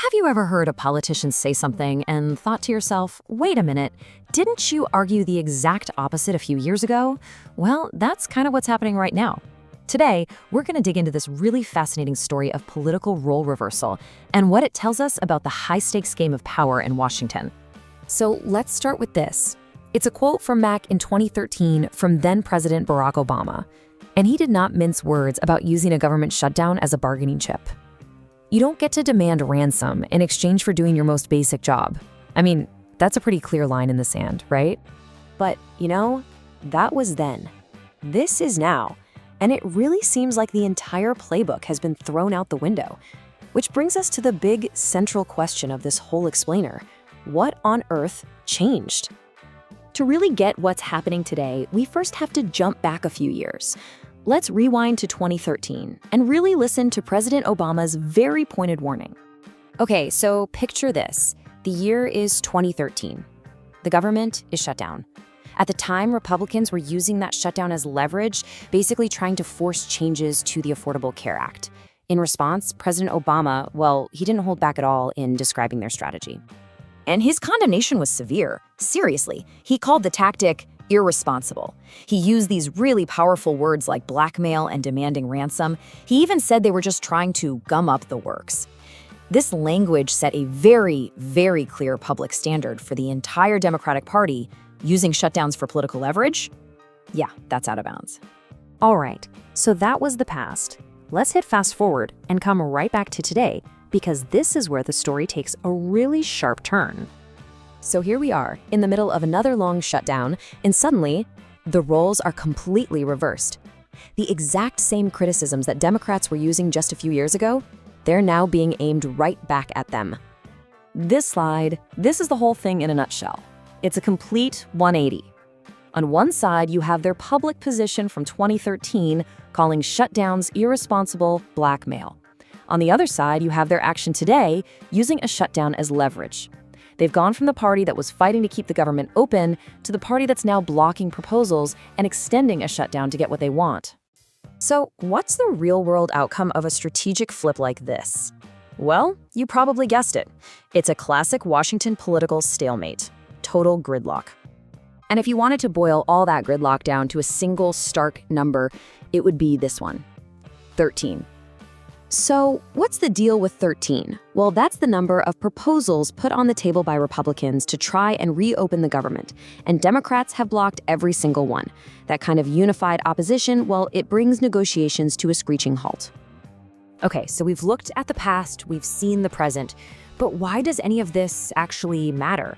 Have you ever heard a politician say something and thought to yourself, wait a minute, didn't you argue the exact opposite a few years ago? Well, that's kind of what's happening right now. Today, we're going to dig into this really fascinating story of political role reversal and what it tells us about the high-stakes game of power in Washington. So let's start with this. It's a quote from Mac in 2013 from then-President Barack Obama, and he did not mince words about using a government shutdown as a bargaining chip. You don't get to demand ransom in exchange for doing your most basic job. I mean, that's a pretty clear line in the sand, right? But, that was then. This is now. And it really seems like the entire playbook has been thrown out the window. Which brings us to the big central question of this whole explainer. What on earth changed? To really get what's happening today, we first have to jump back a few years. Let's rewind to 2013 and really listen to President Obama's very pointed warning. Okay, so picture this. The year is 2013. The government is shut down. At the time, Republicans were using that shutdown as leverage, basically trying to force changes to the Affordable Care Act. In response, President Obama, he didn't hold back at all in describing their strategy. And his condemnation was severe. Seriously, he called the tactic irresponsible. He used these really powerful words like blackmail and demanding ransom. He even said they were just trying to gum up the works. This language set a very, very clear public standard for the entire Democratic Party. Using shutdowns for political leverage? Yeah, that's out of bounds. All right, so that was the past. Let's hit fast forward and come right back to today, because this is where the story takes a really sharp turn. So here we are, in the middle of another long shutdown, and suddenly, the roles are completely reversed. The exact same criticisms that Democrats were using just a few years ago, they're now being aimed right back at them. This is the whole thing in a nutshell. It's a complete 180. On one side, you have their public position from 2013 calling shutdowns irresponsible blackmail. On the other side, you have their action today using a shutdown as leverage. They've gone from the party that was fighting to keep the government open to the party that's now blocking proposals and extending a shutdown to get what they want. So, what's the real-world outcome of a strategic flip like this? Well, you probably guessed it. It's a classic Washington political stalemate. Total gridlock. And if you wanted to boil all that gridlock down to a single stark number, it would be this one, 13. So what's the deal with 13? Well, that's the number of proposals put on the table by Republicans to try and reopen the government, and Democrats have blocked every single one. That kind of unified opposition, it brings negotiations to a screeching halt. Okay, so we've looked at the past, we've seen the present, but why does any of this actually matter?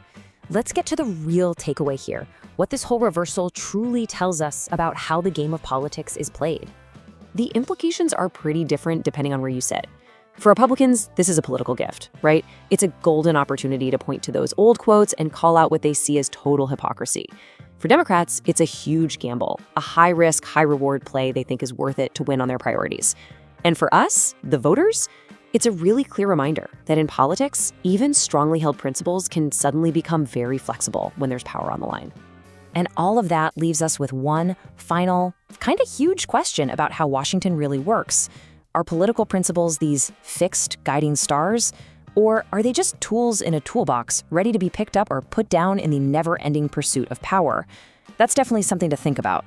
Let's get to the real takeaway here, what this whole reversal truly tells us about how the game of politics is played. The implications are pretty different depending on where you sit. For Republicans, this is a political gift, right? It's a golden opportunity to point to those old quotes and call out what they see as total hypocrisy. For Democrats, it's a huge gamble, a high-risk, high-reward play they think is worth it to win on their priorities. And for us, the voters, it's a really clear reminder that in politics, even strongly held principles can suddenly become very flexible when there's power on the line. And all of that leaves us with one final, kind of huge question about how Washington really works. Are political principles these fixed guiding stars, or are they just tools in a toolbox ready to be picked up or put down in the never-ending pursuit of power? That's definitely something to think about.